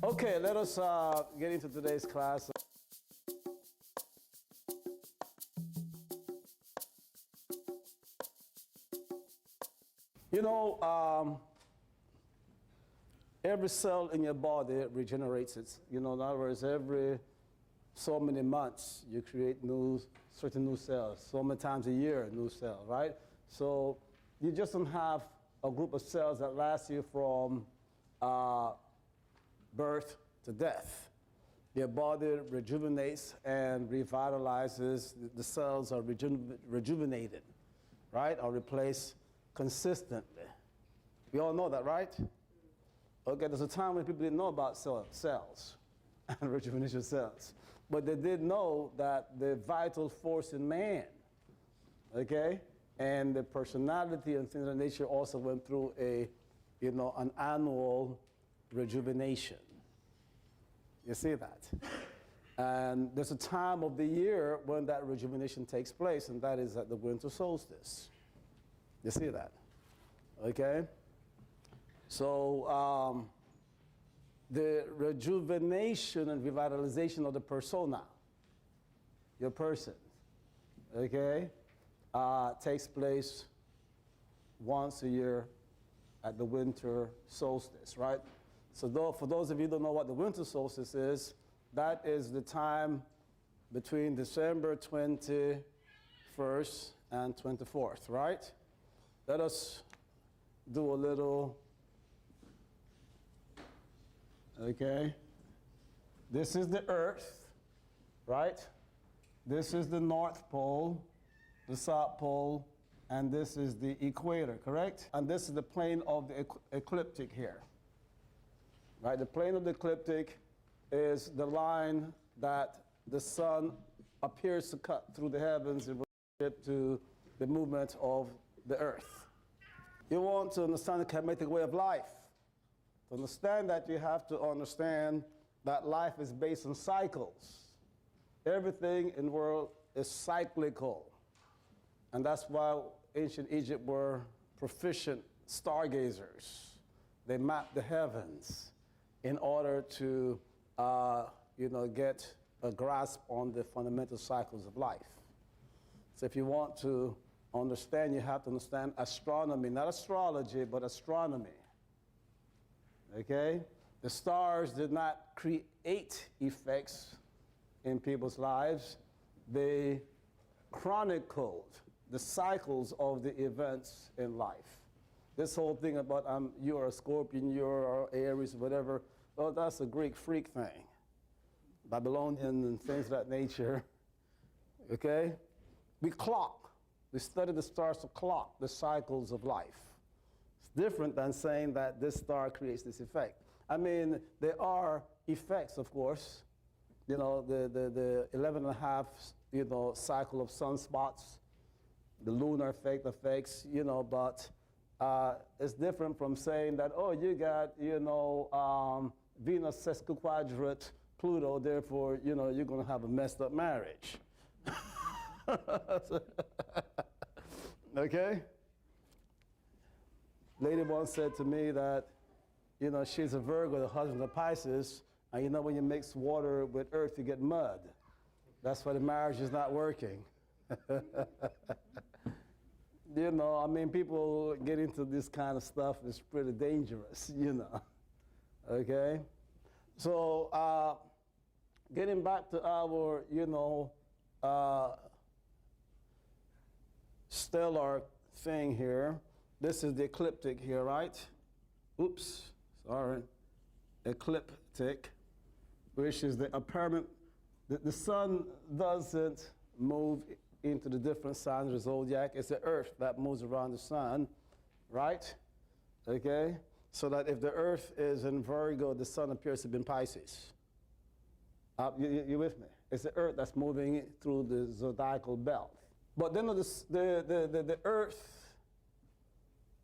Okay, let us get into today's class. You know, every cell in your body regenerates its, in other words, every so many months you create certain new cells, so many times a year, new cell, right? So you just don't have a group of cells that last you from birth to death. Your body rejuvenates and revitalizes. The cells are rejuvenated, right, or replaced consistently. We all know that, right? Okay, there's a time when people didn't know about cells and rejuvenation cells, but they did know that the vital force in man, okay, and the personality and things of that nature also went through an annual rejuvenation. You see that? And there's a time of the year when that rejuvenation takes place, and that is at the winter solstice. You see that? Okay? So the rejuvenation and revitalization of the persona, your person, okay, takes place once a year at the winter solstice, right? So for those of you who don't know what the winter solstice is, that is the time between December 21st and 24th, right? Let us do a little, okay? This is the Earth, right? This is the North Pole, the South Pole, and this is the equator, correct? And this is the plane of the ecliptic here. Right, the plane of the ecliptic is the line that the sun appears to cut through the heavens in relationship to the movement of the earth. You want to understand the climatic way of life. To understand that, you have to understand that life is based on cycles. Everything in the world is cyclical. And that's why ancient Egypt were proficient stargazers. They mapped the heavens in order to get a grasp on the fundamental cycles of life. So if you want to understand, you have to understand astronomy, not astrology, but astronomy. Okay? The stars did not create effects in people's lives. They chronicled the cycles of the events in life. This whole thing about you're a Scorpion, you're Aries, whatever, well, that's a Greek freak thing. Babylonian and things of that nature, okay? We study the stars to clock the cycles of life. It's different than saying that this star creates this effect. I mean, there are effects, of course. You know, the 11.5, cycle of sunspots, the lunar effects, but it's different from saying that, oh, you got, Venus sesquiquadrate Pluto, therefore, you're going to have a messed up marriage. Okay? Lady once said to me that, she's a Virgo, the husband's a Pisces, and when you mix water with earth, you get mud. That's why the marriage is not working. People get into this kind of stuff is pretty dangerous, Okay? So, getting back to our, stellar thing here. This is the ecliptic here, right? Oops, sorry. Ecliptic, which is the apparent, the sun doesn't move into the different signs of the zodiac. It's the earth that moves around the sun, right? Okay? So that if the earth is in Virgo, the sun appears to be in Pisces. You with me? It's the earth that's moving through the zodiacal belt. But then the earth,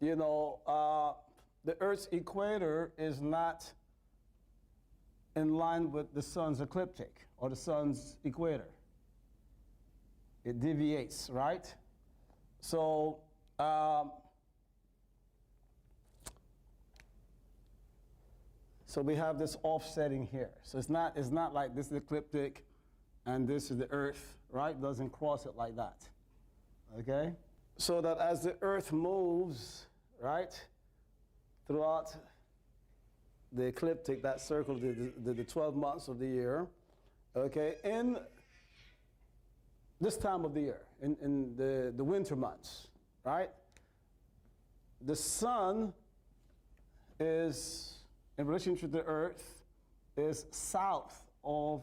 the earth's equator is not in line with the sun's ecliptic or the sun's equator. It deviates, right? So So we have this offsetting here. So it's not like this is the ecliptic and this is the earth, right? It doesn't cross it like that, okay? So that as the earth moves, right, throughout the ecliptic, that circle, the 12 months of the year, okay, in this time of the year, in the winter months, right, the sun is, in relation to the earth, is south of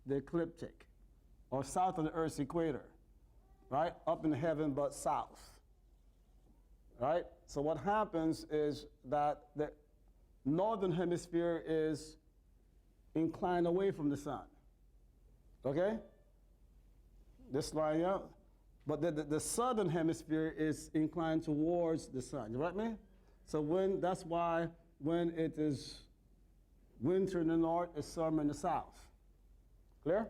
the ecliptic, or south of the earth's equator, right, up in heaven but south, right? So what happens is that the northern hemisphere is inclined away from the sun, okay? This line out. But the southern hemisphere is inclined towards the sun. You right me? So that's why when it is winter in the north, it's summer in the south. Clear?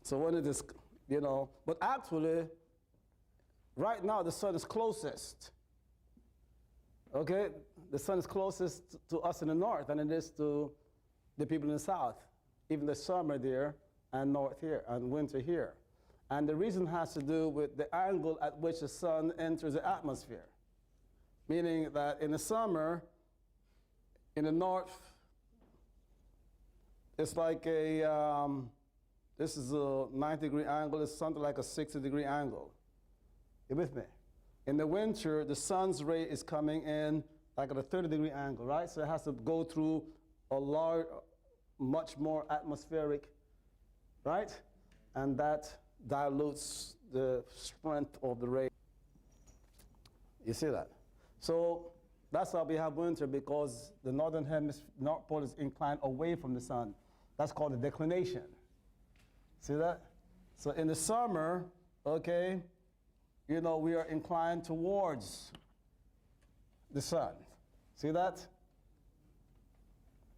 So when it is, but actually, right now the sun is closest. Okay? The sun is closest to us in the north than it is to the people in the south. Even the summer there and north here and winter here. And the reason has to do with the angle at which the sun enters the atmosphere. Meaning that in the summer, in the north, it's like this is a 90-degree angle, it's something like a 60-degree angle. You with me? In the winter, the sun's ray is coming in like at a 30-degree angle, right? So it has to go through a much more atmospheric, right? And that dilutes the strength of the ray. You see that? So that's why we have winter, because the northern hemisphere, North Pole is inclined away from the sun. That's called a declination. See that? So in the summer, okay, we are inclined towards the sun. See that?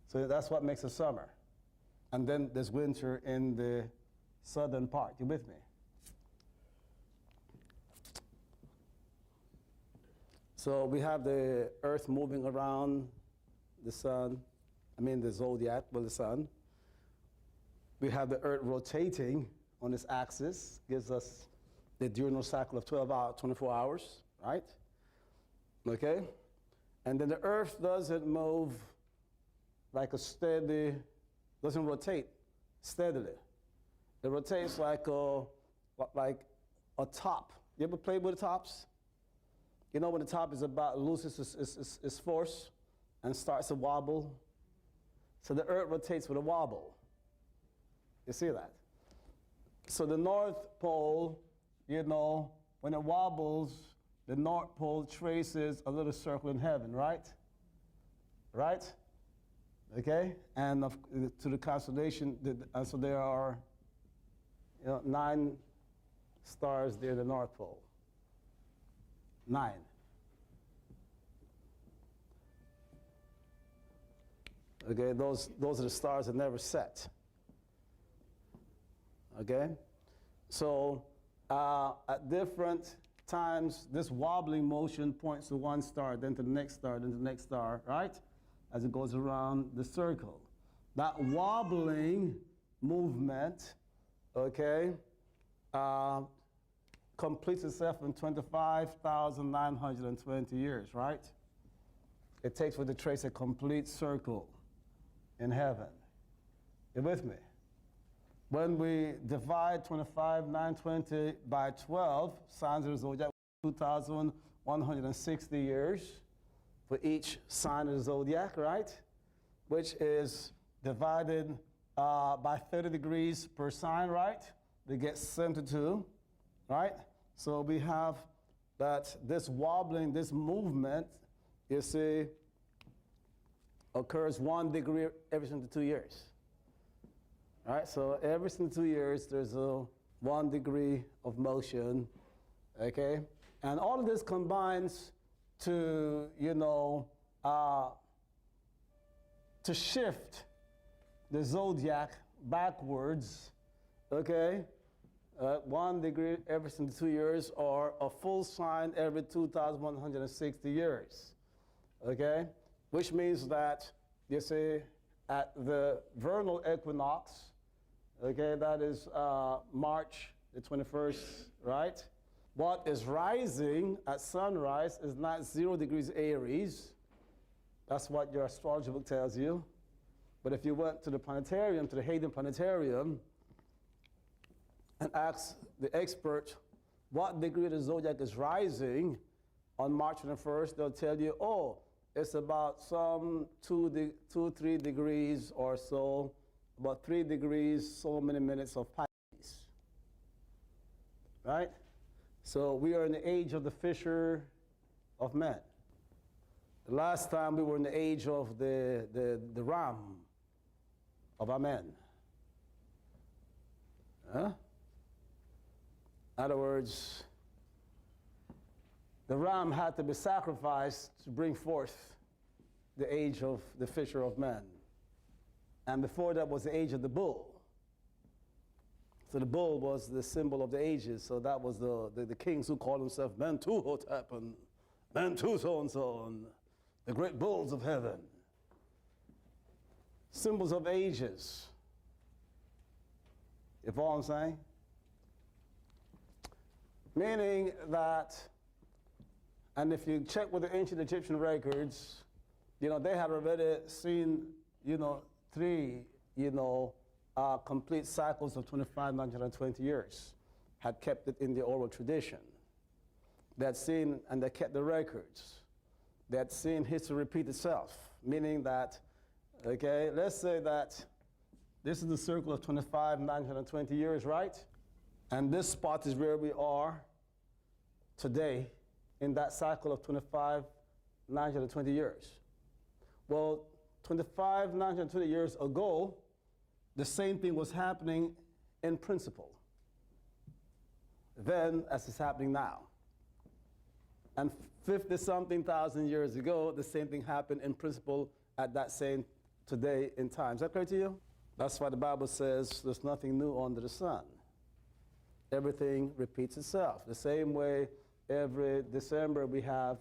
So that's what makes a summer. And then there's winter in the southern part. You with me? So we have the earth moving around the sun, the zodiac with the sun. We have the earth rotating on its axis, gives us the diurnal cycle of 24 hours, right? Okay? And then the earth doesn't move like doesn't rotate steadily. It rotates like a top. You ever played with the tops? When the top is about loses its force and starts to wobble. So the earth rotates with a wobble. You see that? So the North Pole, when it wobbles, the North Pole traces a little circle in heaven, right? Right? Okay? And to the constellation, so there are 9 stars there in the North Pole. 9. Okay, those are the stars that never set. Okay? So at different times, this wobbling motion points to one star, then to the next star, then to the next star, right? As it goes around the circle. That wobbling movement, okay, completes itself in 25,920 years, right? It takes for the trace a complete circle in heaven. You with me? When we divide 25,920 by 12, signs of the zodiac, 2,160 years for each sign of the zodiac, right? Which is divided by 30 degrees per sign, right? We get 72, right? So we have that this wobbling, this movement, you see, occurs 1 degree every single 2 years. All right, so every single 2 years, there's a 1 degree of motion, okay? And all of this combines to, to shift the zodiac backwards, okay? 1 degree every single 2 years, or a full sign every 2,160 years. okay? Which means that, you see, at the vernal equinox, okay, that is March the 21st, right? What is rising at sunrise is not 0 degrees Aries. That's what your astrology book tells you. But if you went to the planetarium, to the Hayden Planetarium, and asked the expert what degree of the zodiac is rising on March 21st, they'll tell you, oh, it's about some 3 degrees or so, about 3 degrees, so many minutes of Pisces, right? So we are in the age of the fisher of men. The last time we were in the age of the Ra of Amen. Huh? In other words, the ram had to be sacrificed to bring forth the age of the fisher of men. And before that was the age of the bull. So the bull was the symbol of the ages. So that was the kings who called themselves Mentu Hotep and Mentu so-and-so and the great bulls of heaven. Symbols of ages. You follow what I'm saying? Meaning that, and if you check with the ancient Egyptian records, you know, they had already seen, you know, 3, you know, complete cycles of 2,520 years, had kept it in the oral tradition. They had seen, and they kept the records. They had seen history repeat itself, meaning that, okay, let's say that this is the circle of 2,520 years, right? And this spot is where we are today in that cycle of 2,520 years. Well, 2,520 years ago, the same thing was happening in principle then as it's happening now. And 50-something thousand years ago, the same thing happened in principle at that same today in time. Is that clear to you? That's why the Bible says there's nothing new under the sun. Everything repeats itself. The same way every December we have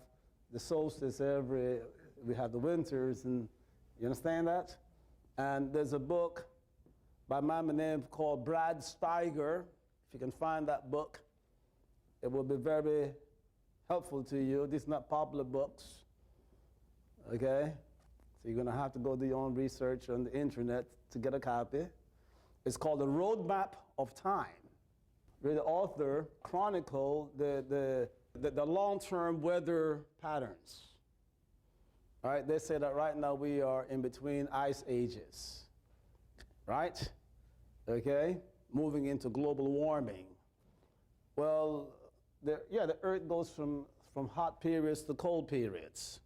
the solstice, we have the winters, and you understand that? And there's a book by a man named called Brad Steiger. If you can find that book, it will be very helpful to you. These are not popular books, okay? So you're going to have to go do your own research on the internet to get a copy. It's called The Roadmap of Time, where the author chronicled the long-term weather patterns. All right, they say that right now we are in between ice ages, right? Okay, moving into global warming. Well, the Earth goes from hot periods to cold periods,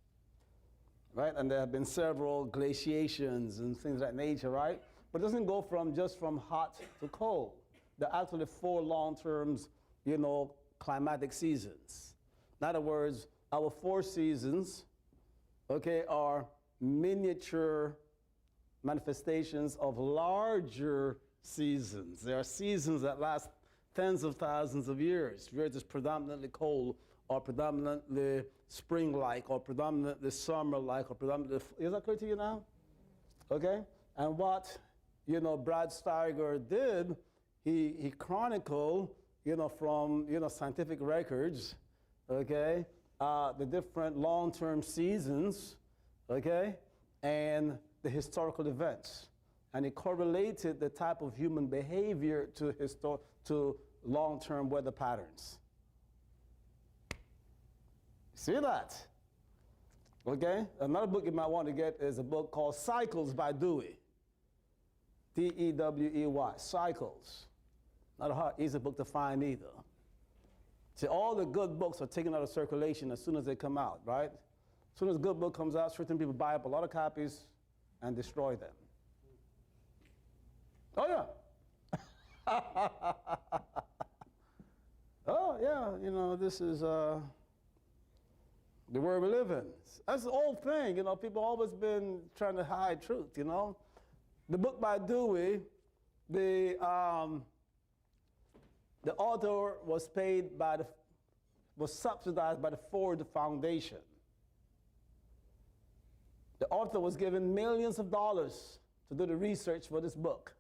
right? And there have been several glaciations and things of that nature, right? But it doesn't go just from hot to cold. There are actually 4 long-term, you know, climatic seasons. In other words, our 4 seasons, okay, are miniature manifestations of larger seasons. There are seasons that last tens of thousands of years, where it is predominantly cold, or predominantly spring-like, or predominantly summer-like, or predominantly, is that clear to you now? Okay? And what, you know, Brad Steiger did, he chronicled, you know, from, you know, scientific records, okay, the different long-term seasons, okay, and the historical events. And he correlated the type of human behavior to long-term weather patterns. See that? Okay? Another book you might want to get is a book called Cycles by Dewey. D-E-W-E-Y, Cycles. Not a easy book to find either. See, all the good books are taken out of circulation as soon as they come out, right? As soon as a good book comes out, certain people buy up a lot of copies and destroy them. Oh, yeah. Oh, yeah, you know, this is the world we live in. That's the old thing, you know, people always been trying to hide truth, you know. The book by Dewey, the author was subsidized by the Ford Foundation. The author was given millions of dollars to do the research for this book.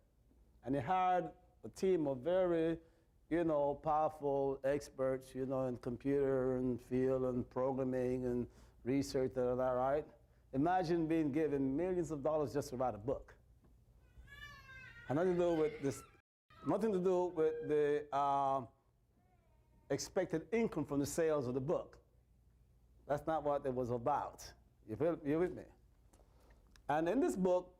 And he hired a team of very, powerful experts, in computer and field and programming and research and all that, right? Imagine being given millions of dollars just to write a book. Had nothing to do with this, nothing to do with the expected income from the sales of the book. That's not what it was about. You with me? And in this book,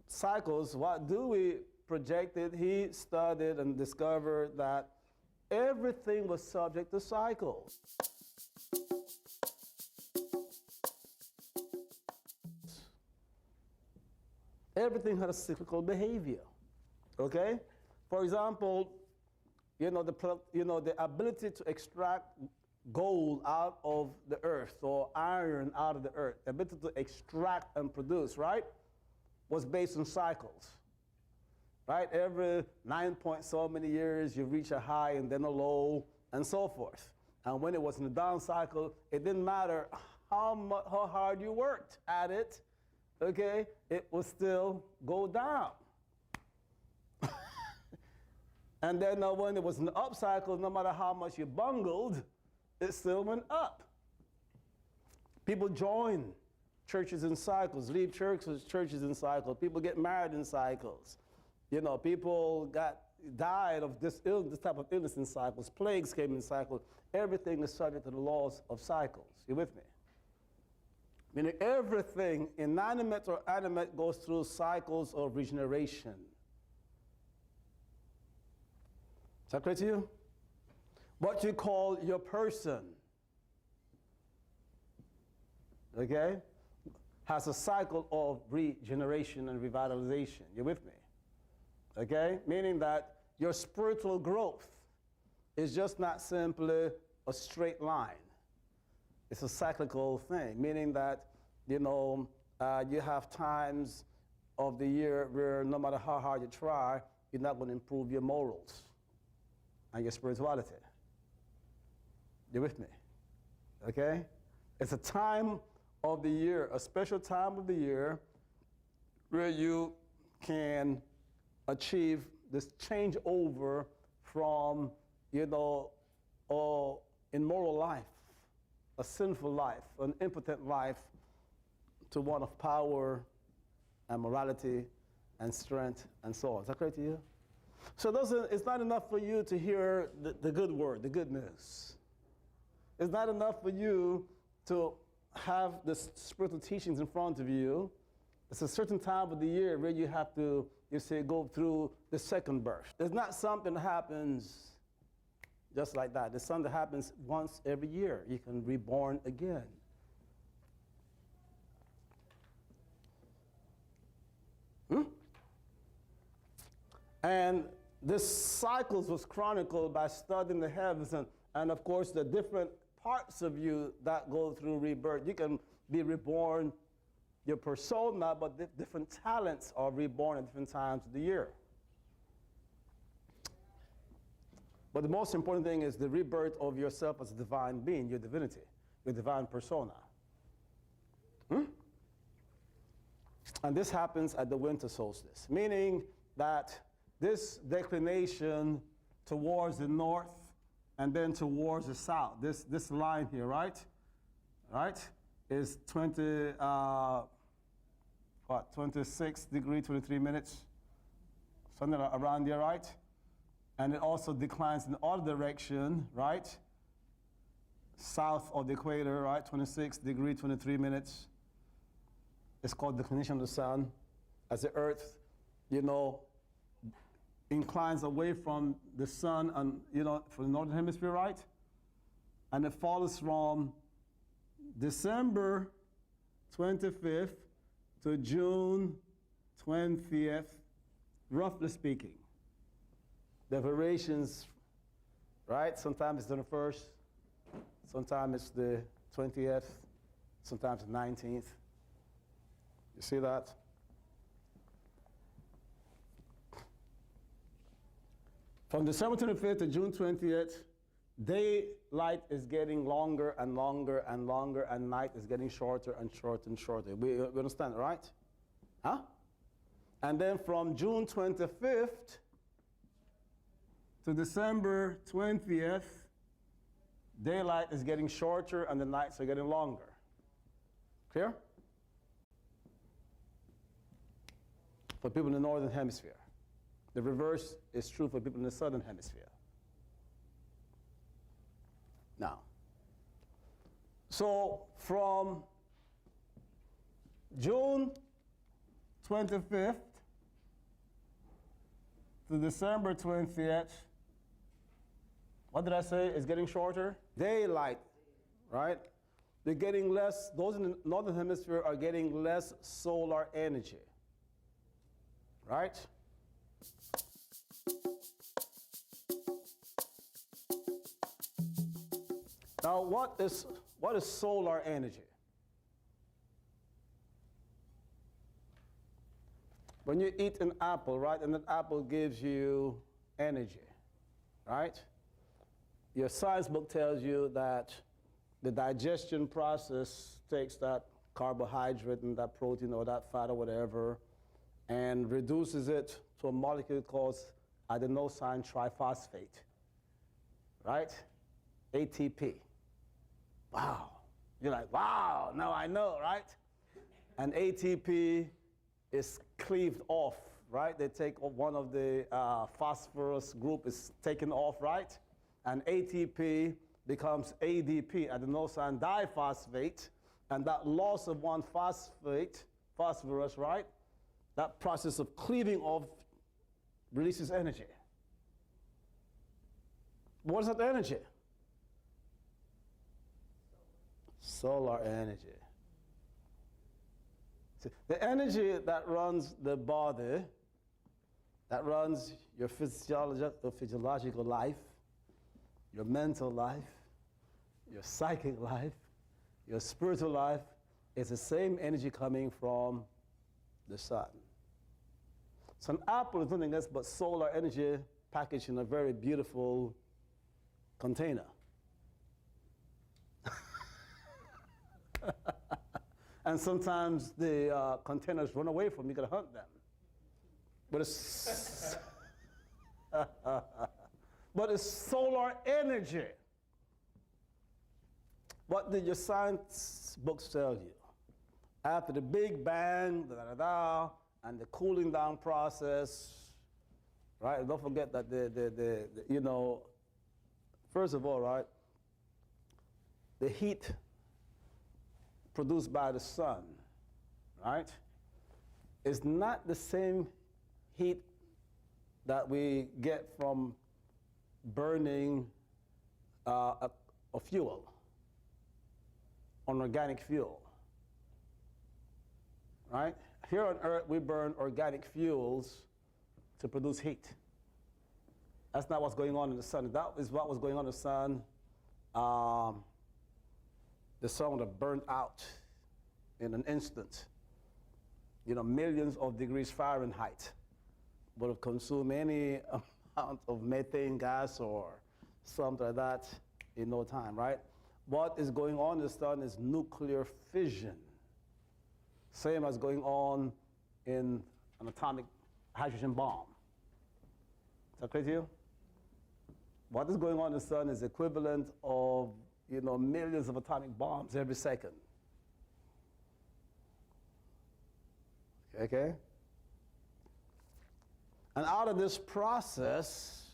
Cycles, what Dewey projected, he studied and discovered that everything was subject to cycles. Everything had a cyclical behavior, okay? For example, the ability to extract gold out of the earth or iron out of the earth, the ability to extract and produce, right, was based on cycles, right? Every 9 point so many years, you reach a high and then a low and so forth. And when it was in the down cycle, it didn't matter how hard you worked at it, okay? It would still go down. And then when it was in the up cycle, no matter how much you bungled, it still went up. People join churches in cycles, leave churches in cycles. People get married in cycles. People died of this type of illness in cycles. Plagues came in cycles. Everything is subject to the laws of cycles. You with me? Meaning everything, inanimate or animate, goes through cycles of regeneration. Is that clear to you? What you call your person, okay, has a cycle of regeneration and revitalization. You with me? Okay? Meaning that your spiritual growth is just not simply a straight line. It's a cyclical thing, meaning that, you have times of the year where no matter how hard you try, you're not going to improve your morals and your spirituality. You with me? Okay? It's a time of the year, a special time of the year where you can achieve this changeover from, immoral life, a sinful life, an impotent life, to one of power and morality and strength and so on. Is that clear to you? So it's not enough for you to hear the good word, the good news. It's not enough for you to have the spiritual teachings in front of you. It's a certain time of the year where you have to, go through the second birth. It's not something that happens just like that. It's something that happens once every year. You can be reborn again. And this cycles was chronicled by studying the heavens and of course the different parts of you that go through rebirth. You can be reborn, your persona, but different talents are reborn at different times of the year. But the most important thing is the rebirth of yourself as a divine being, your divinity, your divine persona. And this happens at the winter solstice, meaning that this declination towards the north and then towards the south, this line here, right, is 26 degrees, 23 minutes, something around there, right? And it also declines in the other direction, right? South of the equator, right? 26 degrees, 23 minutes. It's called declination of the sun. As the earth, inclines away from the sun and, from the northern hemisphere, right? And it follows from December 25th to June 20th, roughly speaking. The variations, right? Sometimes it's the 1st, sometimes it's the 20th, sometimes the 19th. You see that? From December 25th to June 20th, daylight is getting longer and longer and longer, and night is getting shorter and shorter and shorter. We understand, right? Huh? And then from June 25th to December 20th, daylight is getting shorter and the nights are getting longer. Clear? For people in the northern hemisphere. The reverse is true for people in the southern hemisphere. Now, so from June 25th to December 20th, what did I say? It's getting shorter? Daylight, right? They're getting less, those in the northern hemisphere are getting less solar energy, right? Now, what is solar energy? When you eat an apple, right, and that apple gives you energy, right? Your science book tells you that the digestion process takes that carbohydrate and that protein or that fat or whatever and reduces it to a molecule called adenosine triphosphate, right? ATP. Wow. You're like, wow, now I know, right? And ATP is cleaved off, right? They take one of the phosphorus group is taken off, right? And ATP becomes ADP, adenosine diphosphate, and that loss of one phosphorus, right? That process of cleaving off releases energy. What is that energy? Solar energy. See, the energy that runs the body, that runs your physiological life, your mental life, your psychic life, your spiritual life, is the same energy coming from the sun. So an apple is nothing else but solar energy packaged in a very beautiful container. And sometimes the containers run away from you, you gotta hunt them. But it's, but it's solar energy. What did your science books tell you? After the Big Bang, and the cooling down process, right? And don't forget that you know, first of all, right, the heat produced by the sun, right, is not the same heat that we get from burning a fuel, an organic fuel, right? Here on Earth, we burn organic fuels to produce heat. That's not what's going on in the sun. That is what was going on in the sun. The sun would have burned out in an instant. You know, millions of degrees Fahrenheit would have consumed any amount of methane gas or something like that in no time, right? What is going on in the sun is nuclear fission. Same as going on in an atomic hydrogen bomb. Is that clear to you? What is going on in the sun is equivalent of, you know, millions of atomic bombs every second. Okay? And out of this process,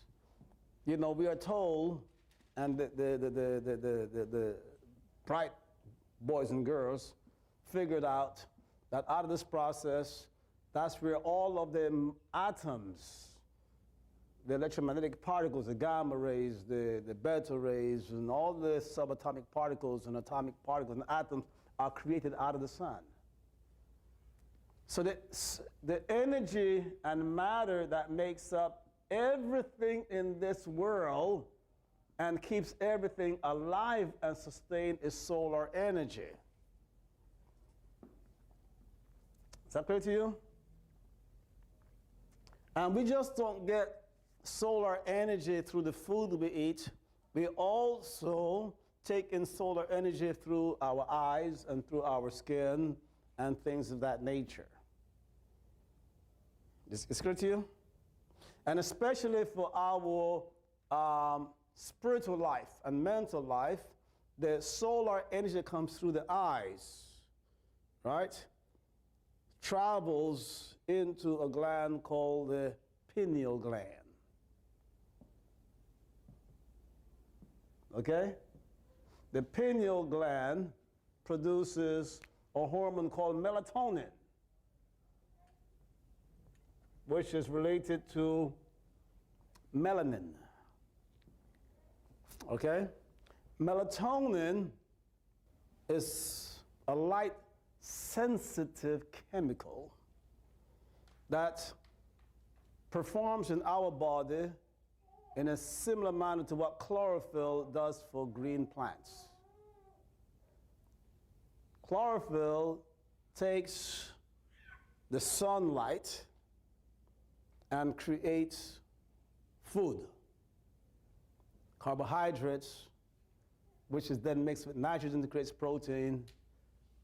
you know, we are told, and the bright boys and girls figured out that out of this process, that's where all of the atoms, the electromagnetic particles, the gamma rays, the beta rays, and all the subatomic particles and atomic particles and atoms are created out of the sun. So the energy and matter that makes up everything in this world and keeps everything alive and sustained is solar energy. Is that clear to you? And we just don't get solar energy through the food we eat We also take in solar energy through our eyes and through our skin and things of that nature. It's clear to you? And especially for our spiritual life and mental life, the solar energy that comes through the eyes, right, travels into a gland called the pineal gland. Okay? The pineal gland produces a hormone called melatonin, which is related to melanin. Okay? Melatonin is a light-sensitive chemical that performs in our body in a similar manner to what chlorophyll does for green plants. Chlorophyll takes the sunlight and creates food, carbohydrates, which is then mixed with nitrogen to create protein,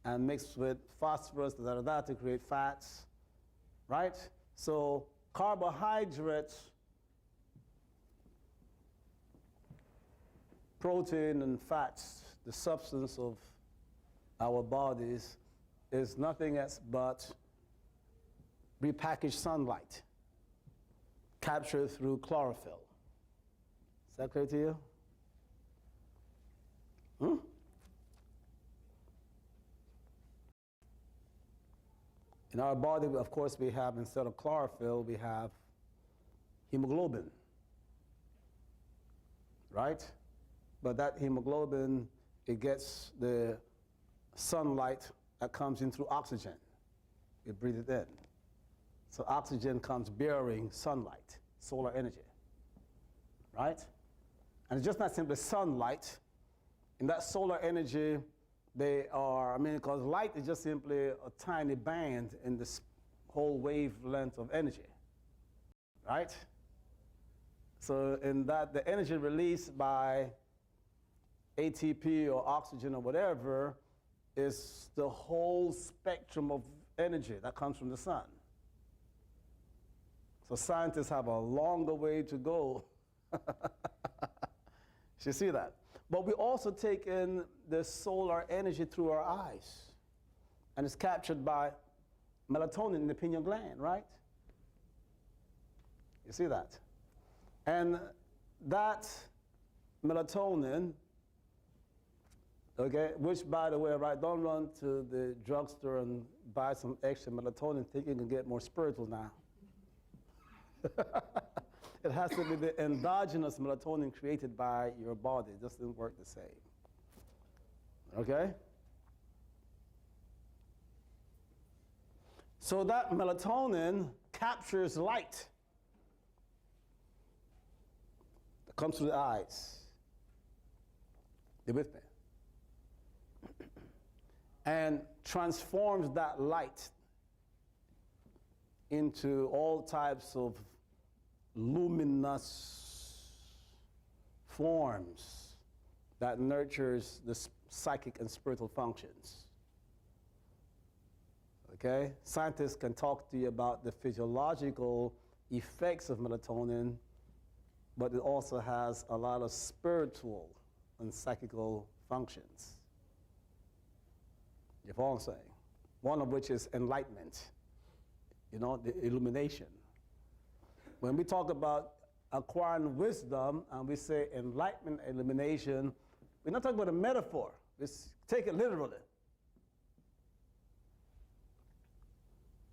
and mixed with phosphorus to create fats, right? So carbohydrates, protein and fats, the substance of our bodies, is nothing else but repackaged sunlight captured through chlorophyll. Is that clear to you? In our body, of course, we have, instead of chlorophyll, we have hemoglobin, right? But that hemoglobin, it gets the sunlight that comes in through oxygen. We breathe it in. So oxygen comes bearing sunlight, solar energy, right? And it's just not simply sunlight. In that solar energy, because light is just simply a tiny band in this whole wavelength of energy, right? So in that, the energy released by ATP or oxygen or whatever is the whole spectrum of energy that comes from the sun. So scientists have a longer way to go. You see that? But we also take in the solar energy through our eyes. And it's captured by melatonin in the pineal gland, right? You see that? And that melatonin, okay, which, by the way, right, don't run to the drugstore and buy some extra melatonin thinking you can get more spiritual now. It has to be the endogenous melatonin created by your body. It doesn't work the same. Okay? So that melatonin captures light that comes through the eyes. You with me? And transforms that light into all types of luminous forms that nurtures the psychic and spiritual functions. Okay? Scientists can talk to you about the physiological effects of melatonin, but it also has a lot of spiritual and psychical functions. You follow what I'm saying? One of which is enlightenment, the illumination. When we talk about acquiring wisdom and we say enlightenment, illumination, we're not talking about a metaphor. Let's take it literally.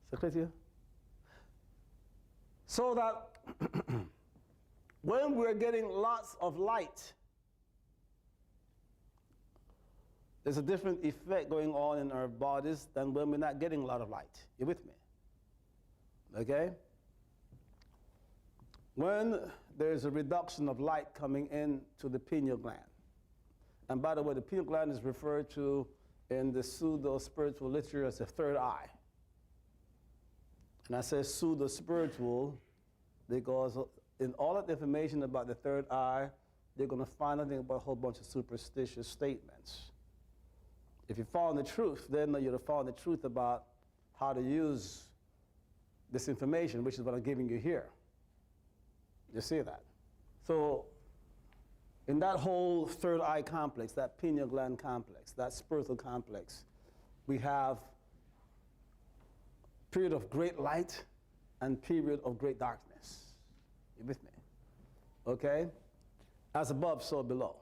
Is that clear to you? So that when we're getting lots of light, there's a different effect going on in our bodies than when we're not getting a lot of light. You with me? Okay? When there's a reduction of light coming into the pineal gland, and by the way, the pineal gland is referred to in the pseudo-spiritual literature as the third eye. And I say pseudo-spiritual because in all of the information about the third eye, you're going to find nothing but a whole bunch of superstitious statements. If you find the truth, then you'll find the truth about how to use this information, which is what I'm giving you here. You see that? So in that whole third eye complex, that pineal gland complex, that spiritual complex, we have period of great light and period of great darkness. You with me? Okay? As above, so below.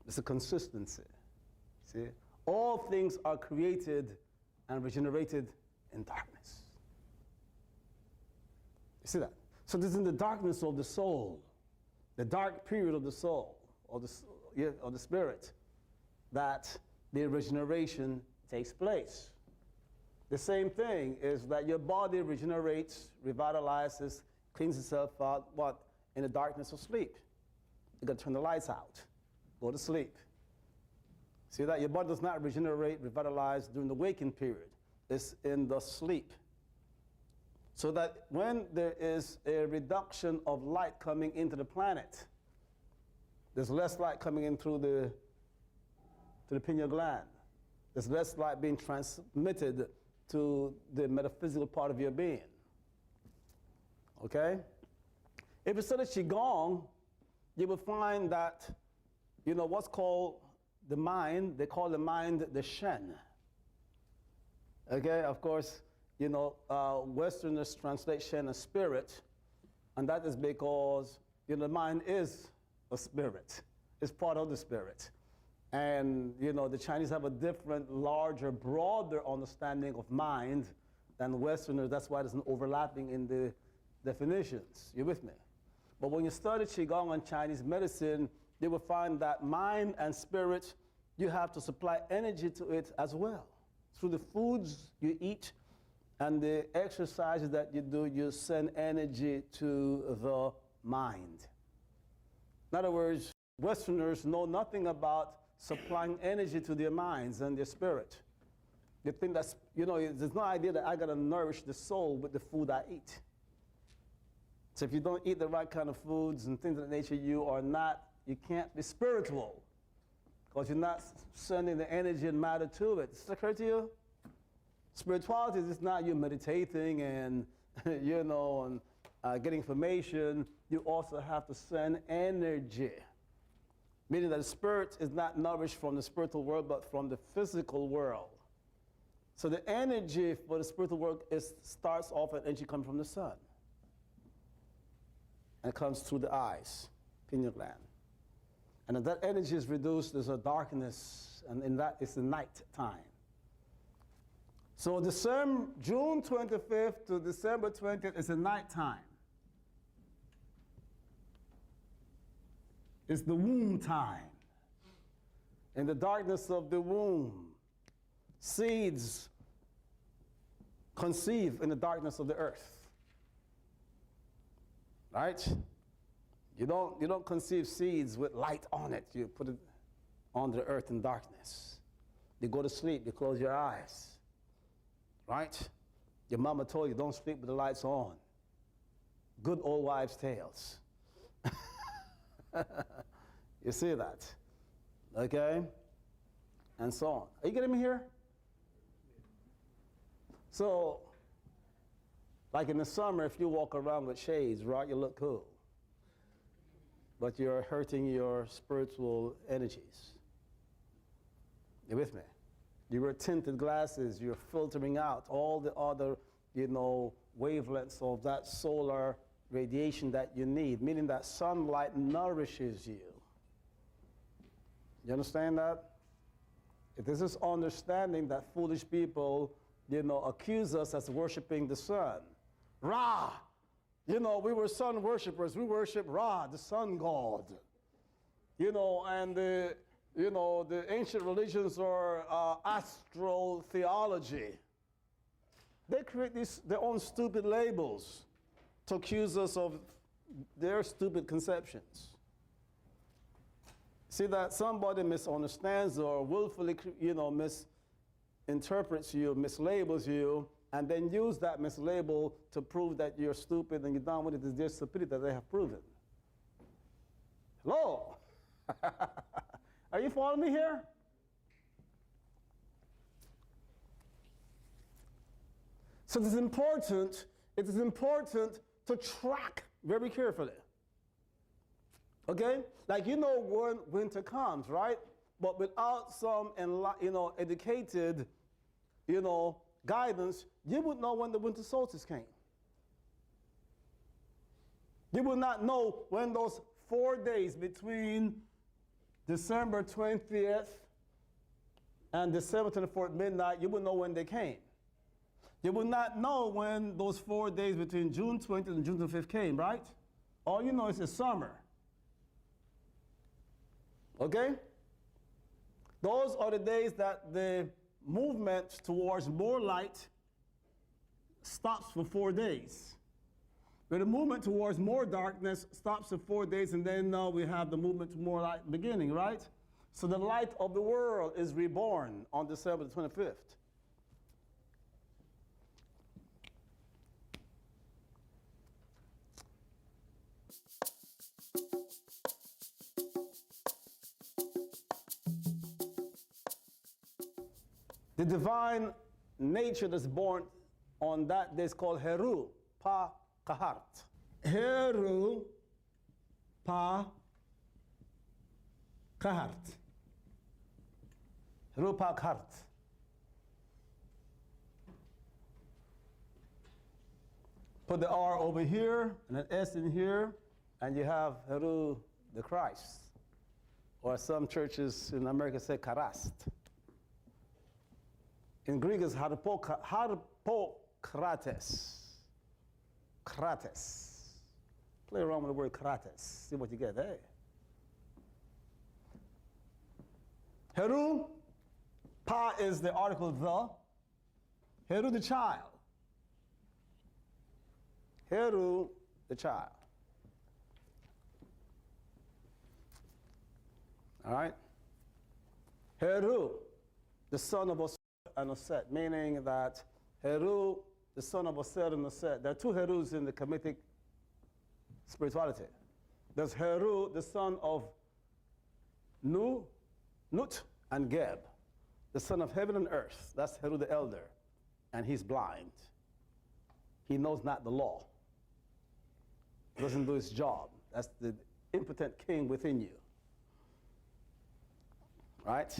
It's a consistency. See? All things are created and regenerated in darkness. You see that? So this is in the darkness of the soul, the dark period of the soul, or the spirit, that the regeneration takes place. The same thing is that your body regenerates, revitalizes, cleans itself out, what? In the darkness of sleep. You got to turn the lights out, go to sleep. See that? Your body does not regenerate, revitalize during the waking period. It's in the sleep. So that when there is a reduction of light coming into the planet, there's less light coming in through the pineal gland. There's less light being transmitted to the metaphysical part of your being. Okay? If you study Qigong, you will find that, you know, what's called the mind, they call the mind the Shen. Okay, of course, you know, Westerners translate Shen as spirit, and that is because, you know, the mind is a spirit. It's part of the spirit. And, you know, the Chinese have a different, larger, broader understanding of mind than Westerners. That's why there's an overlapping in the definitions. You with me? But when you study Qigong and Chinese medicine, you will find that mind and spirit, you have to supply energy to it as well. Through the foods you eat and the exercises that you do, you send energy to the mind. In other words, Westerners know nothing about supplying energy to their minds and their spirit. They think that's, you know, there's no idea that I got to nourish the soul with the food I eat. So if you don't eat the right kind of foods and things of that nature, you can't be spiritual, because you're not sending the energy and matter to it. Does that occur to you? Spirituality is not you meditating and, you know, and getting information. You also have to send energy, meaning that the spirit is not nourished from the spiritual world, but from the physical world. So the energy for the spiritual world starts off with energy coming from the sun. And it comes through the eyes, pineal gland. And if that energy is reduced, there's a darkness, and in that it's the night time. So June 25th to December 20th is the night time. It's the womb time. In the darkness of the womb, seeds conceive in the darkness of the earth. Right? You don't conceive seeds with light on it. You put it on the earth in darkness. You go to sleep, you close your eyes. Right? Your mama told you don't sleep with the lights on. Good old wives' tales. You see that? Okay? And so on. Are you getting me here? So, like in the summer, if you walk around with shades, right, you look cool. But you're hurting your spiritual energies. You with me? You wear tinted glasses, you're filtering out all the other, you know, wavelengths of that solar radiation that you need, meaning that sunlight nourishes you. You understand that? If this is understanding that foolish people, you know, accuse us as worshiping the sun. Ra! You know, we were sun worshipers. We worship Ra, the sun god. You know, and the ancient religions are astral theology. They create their own stupid labels to accuse us of their stupid conceptions. See that somebody misunderstands or willfully, you know, misinterprets you, mislabels you, and then use that mislabel to prove that you're stupid and you're done with it. Is their stupidity that they have proven. Hello? Are you following me here? So it is important to track very carefully. Okay? Like you know when winter comes, right? But without some educated, guidance, you would know when the winter solstice came. You would not know when those 4 days between December 20th and December 24th midnight, you would know when they came. You would not know when those 4 days between June 20th and June 25th came, right? All you know is it's summer. Okay? Those are the days that the movement towards more light stops for 4 days. But the movement towards more darkness stops for 4 days, and then now we have the movement to more light beginning, right? So the light of the world is reborn on December the 25th. The divine nature that's born on that day is called Heru Pa Kahart. Heru Pa Kahart. Heru Pa Kahart. Put the R over here and an S in here, and you have Heru the Christ. Or some churches in America say Karast. In Greek it's harpokrates. Krates. Play around with the word krates. See what you get there. Heru, pa is the article the. Heru the child. Heru the child. All right? Heru, the son of Osir and Oset, meaning that Heru, the son of Osir and Oset, there are two Herus in the Kemetic spirituality. There's Heru, the son of Nut and Geb, the son of heaven and earth. That's Heru the elder, and he's blind. He knows not the law. He doesn't do his job. That's the impotent king within you. Right?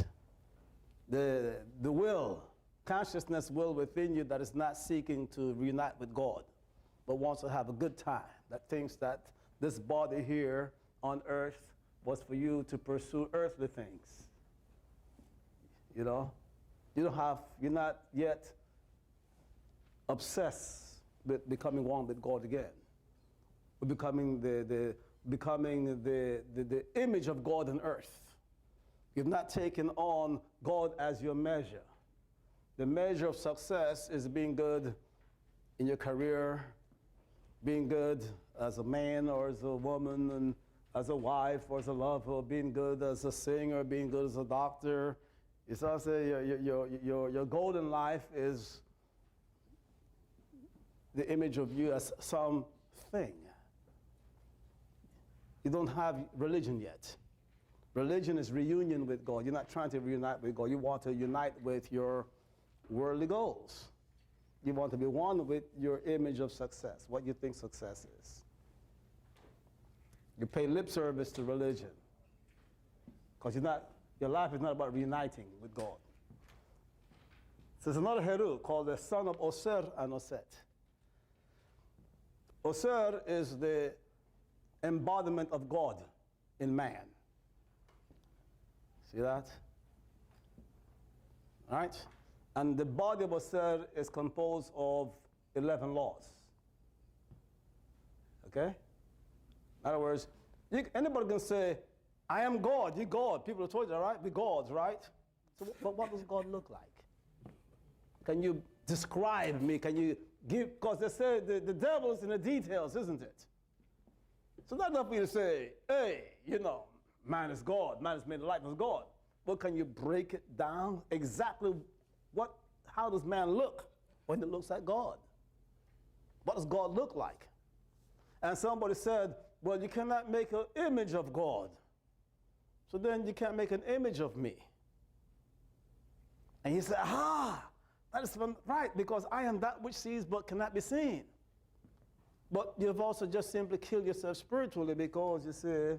The will, consciousness will within you that is not seeking to reunite with God, but wants to have a good time, that thinks that this body here on earth was for you to pursue earthly things. You know? You're not yet obsessed with becoming one with God again. With becoming the image of God on earth. You've not taken on God as your measure. The measure of success is being good in your career, being good as a man or as a woman, and as a wife or as a lover, being good as a singer, being good as a doctor. It's also your goal in life is the image of you as something. You don't have religion yet. Religion is reunion with God. You're not trying to reunite with God. You want to unite with your worldly goals. You want to be one with your image of success, what you think success is. You pay lip service to religion because your life is not about reuniting with God. So there's another Heru called the son of Osir and Oset. Osir is the embodiment of God in man. See that? All right? And the body of Osir is composed of 11 laws. Okay? In other words, anybody can say, I am God, you're God. People have told you, all right? We're gods, right? So but what does God look like? Can you describe me? Can you give, because they say the devil's in the details, isn't it? So that's not for you to say, hey, man is God. Man is made in the likeness of God. But can you break it down exactly how does man look when he looks like God? What does God look like? And somebody said, well, you cannot make an image of God. So then you can't make an image of me. And he said, that is right, because I am that which sees but cannot be seen. But you've also just simply killed yourself spiritually, because you say,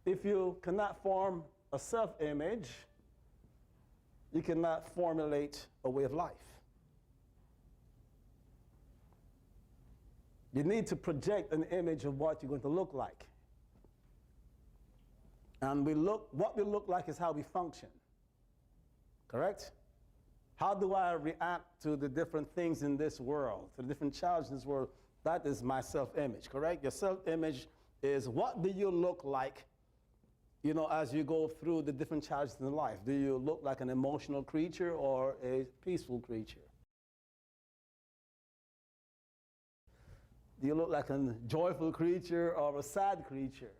if you cannot form a self-image, you cannot formulate a way of life. You need to project an image of what you're going to look like. And what we look like is how we function. Correct? How do I react to the different things in this world, to the different challenges in this world? That is my self-image, correct? Your self-image is what do you look like, as you go through the different challenges in life. Do you look like an emotional creature or a peaceful creature? Do you look like a joyful creature or a sad creature?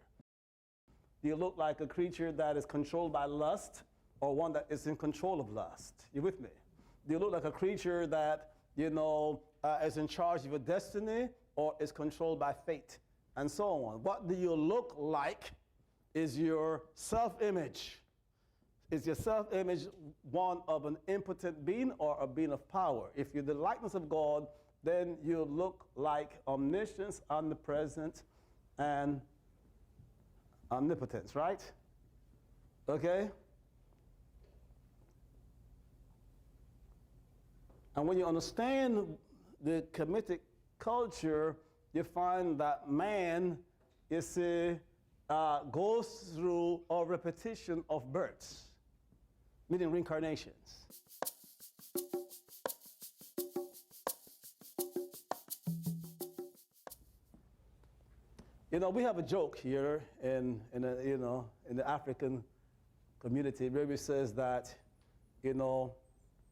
Do you look like a creature that is controlled by lust or one that is in control of lust? You with me? Do you look like a creature that, is in charge of your destiny or is controlled by fate and so on? What do you look like is your self-image. Is your self-image one of an impotent being or a being of power? If you're the likeness of God, then you look like omniscience, omnipresent, and omnipotence, right? Okay? And when you understand the Kemetic culture, you find that man goes through a repetition of births, meaning reincarnations. We have a joke here in the African community where it says that,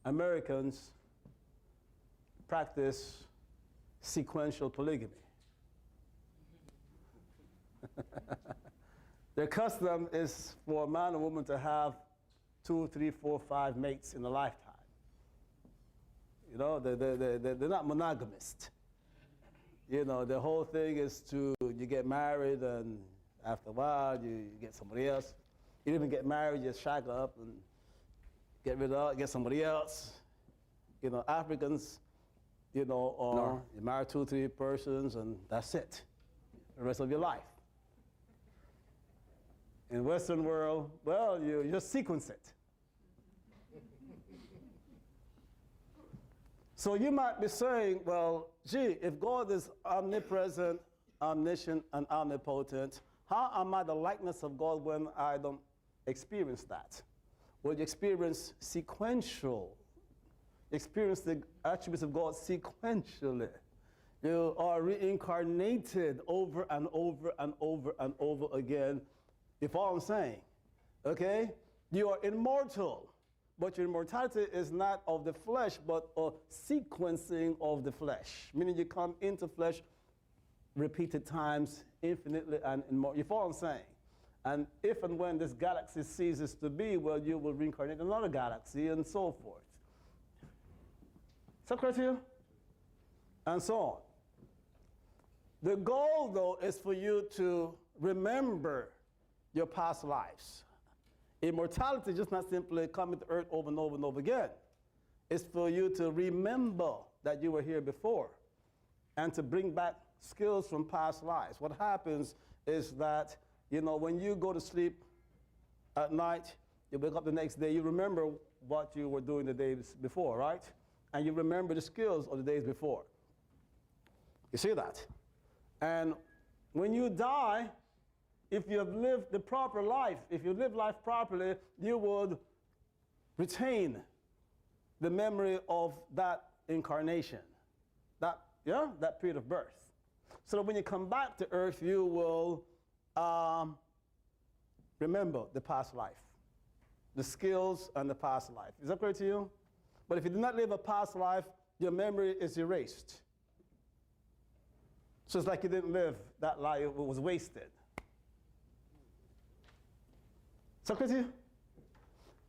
Americans practice sequential polygamy. Their custom is for a man and woman to have 2, 3, 4, 5 mates in a lifetime. They're not monogamist. The whole thing is you get married, and after a while you get somebody else. You even get married, you shack up and get somebody else. Africans, you marry 2, 3 persons, and that's it, the rest of your life. In Western world, well, you just sequence it. So you might be saying, well, gee, if God is omnipresent, omniscient, and omnipotent, how am I the likeness of God when I don't experience that? Well, you experience sequential. You experience the attributes of God sequentially. You are reincarnated over and over and over and over again. You follow what I'm saying? Okay? You are immortal, but your immortality is not of the flesh, but a sequencing of the flesh. Meaning you come into flesh repeated times, infinitely and more. You follow what I'm saying? And if and when this galaxy ceases to be, well, you will reincarnate in another galaxy and so forth. Is that correct to you? And so on. The goal, though, is for you to remember your past lives. Immortality is just not simply coming to earth over and over and over again. It's for you to remember that you were here before and to bring back skills from past lives. What happens is that, when you go to sleep at night, you wake up the next day, you remember what you were doing the days before, right? And you remember the skills of the days before. You see that? And when you die, if you have lived the proper life, if you live life properly, you would retain the memory of that incarnation, that period of birth. So that when you come back to earth, you will remember the past life, the skills and the past life. Is that clear to you? But if you do not live a past life, your memory is erased. So it's like you didn't live that life, it was wasted. Is that clear to you?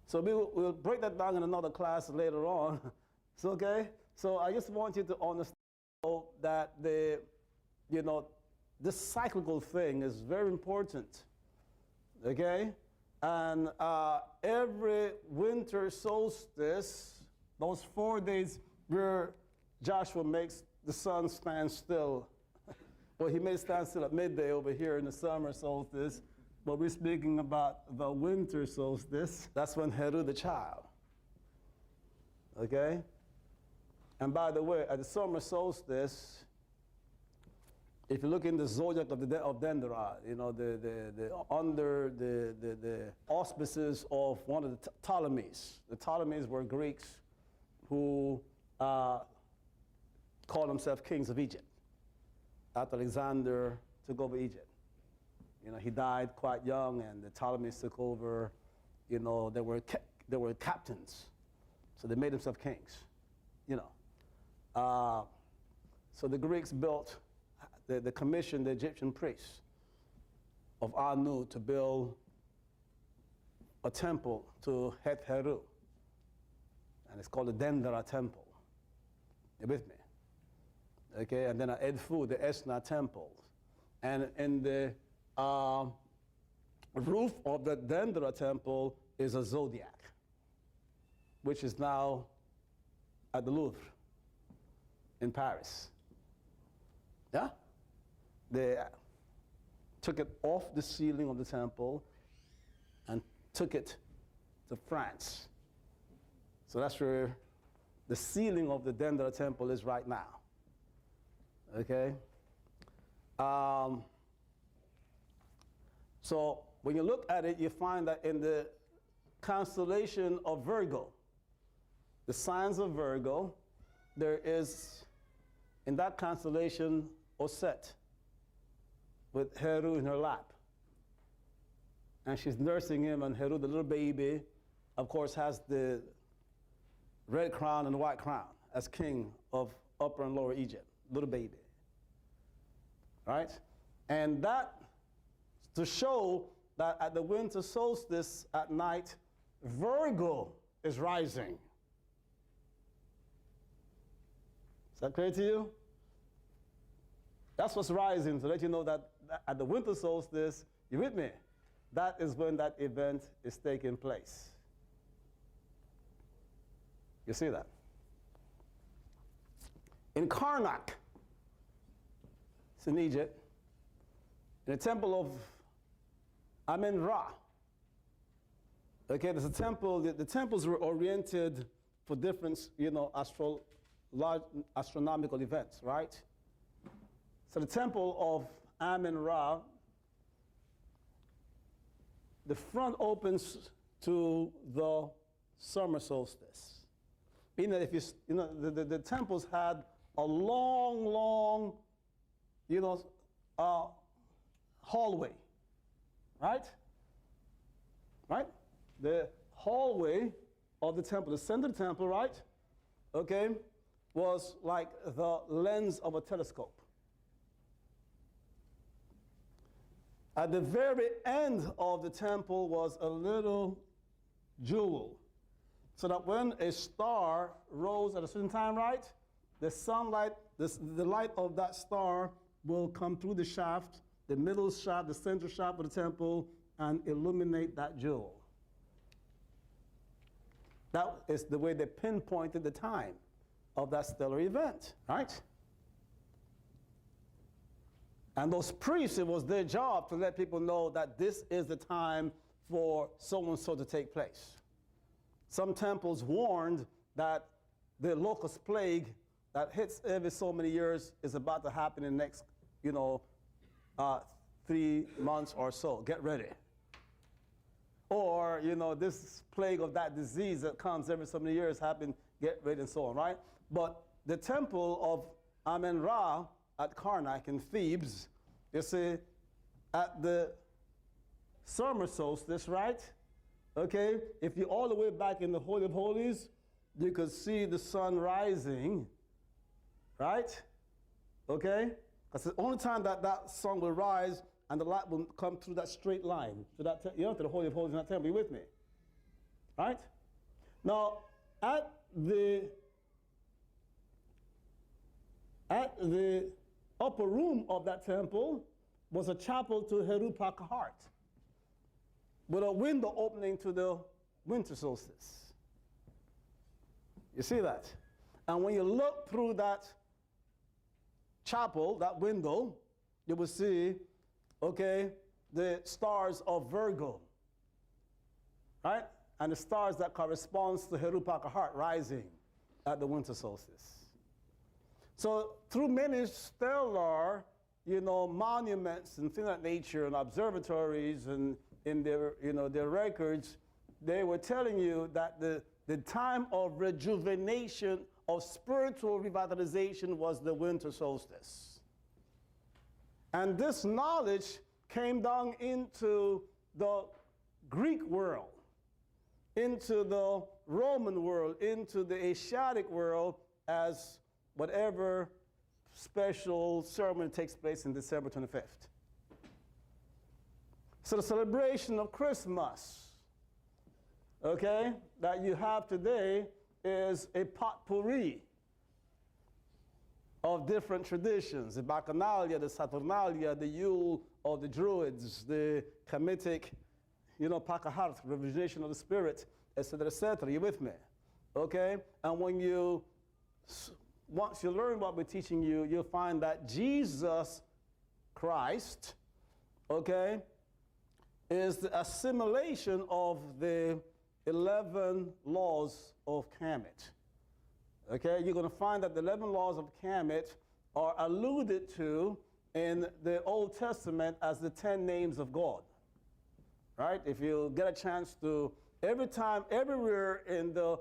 So we'll break that down in another class later on. It's okay? So I just want you to understand that the you know, this cyclical thing is very important, okay? And every winter solstice, those 4 days where Joshua makes the sun stand still. Well, he may stand still at midday over here in the summer solstice, but we're speaking about the winter solstice. That's when Heru the child, okay? And by the way, at the summer solstice, if you look in the zodiac of Dendera, you know, under the auspices of one of the Ptolemies. The Ptolemies were Greeks who called themselves kings of Egypt after Alexander took over Egypt. You know, he died quite young, and the Ptolemies took over. You know, they were captains, so they made themselves kings. You know, so the Greeks built. They commissioned the Egyptian priests of Anu to build a temple to Het Heru. And it's called the Dendera temple. You with me? Okay, and then at Edfu, the Esna temple. And in the roof of the Dendera temple is a zodiac, which is now at the Louvre in Paris. Yeah? They took it off the ceiling of the temple and took it to France. So that's where the ceiling of the Dendera temple is right now. Okay? So when you look at it, you find that in the constellation of Virgo, the signs of Virgo, there is, in that constellation, Osset, with Heru in her lap. And she's nursing him, and Heru, the little baby, of course, has the red crown and the white crown as king of Upper and Lower Egypt, little baby. Right? And that, to show that at the winter solstice at night, Virgo is rising. Is that clear to you? That's what's rising, to let you know that at the winter solstice, you with me? That is when that event is taking place. You see that? In Karnak, it's in Egypt, in the temple of Amen Ra. Okay, there's a temple, the temples were oriented for different, you know, astronomical events, right? So the temple of Amen Ra, the front opens to the summer solstice. Meaning that if you know, the temples had a long, you know, hallway, right? Right? The hallway of the temple, the center of the temple, right? Okay, was like the lens of a telescope. At the very end of the temple was a little jewel, so that when a star rose at a certain time, right, the sunlight, the light of that star will come through the shaft, the middle shaft, the center shaft of the temple, and illuminate that jewel. That is the way they pinpointed the time of that stellar event, right? And those priests, it was their job to let people know that this is the time for so-and-so to take place. Some temples warned that the locust plague that hits every so many years is about to happen in the next, you know, 3 months or so. Get ready. Or, you know, this plague of that disease that comes every so many years happen, get ready and so on, right? But the temple of Amen Ra at Karnak in Thebes, you see, at the summer solstice, right? Okay, if you're all the way back in the Holy of Holies, you could see the sun rising, right? Okay? That's the only time that that sun will rise and the light will come through that straight line to that, to the Holy of Holies in that temple. You with me? Right? Now, at the upper room of that temple was a chapel to Heru-Pakahart with a window opening to the winter solstice. You see that? And when you look through that chapel, that window, you will see, okay, the stars of Virgo, right? And the stars that corresponds to Heru-Pakahart rising at the winter solstice. So through many stellar, monuments and things of that nature and observatories and in their, their records, they were telling you that the time of rejuvenation, of spiritual revitalization was the winter solstice. And this knowledge came down into the Greek world, into the Roman world, into the Asiatic world as whatever special ceremony takes place in December 25th. So the celebration of Christmas, okay, that you have today is a potpourri of different traditions, the Bacchanalia, the Saturnalia, the Yule of the Druids, the Kemetic, Pakahart, revision of the spirit, etc., etc. You with me? Okay? And once you learn what we're teaching you, you'll find that Jesus Christ, okay, is the assimilation of the 11 laws of Kemet. Okay, you're going to find that the 11 laws of Kemet are alluded to in the Old Testament as the 10 names of God. Right? If you get a chance to, every time, everywhere in the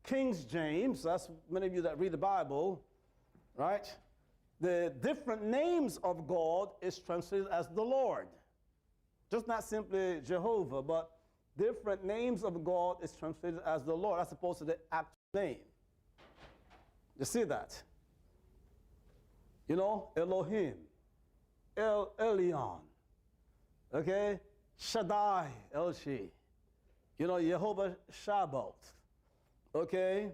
King James, that's many of you that read the Bible, right? The different names of God is translated as the Lord. Just not simply Jehovah, but different names of God is translated as the Lord, as opposed to the actual name. You see that? Elohim, El Elyon, okay? Shaddai, El-Shi, Jehovah Shabbat, okay?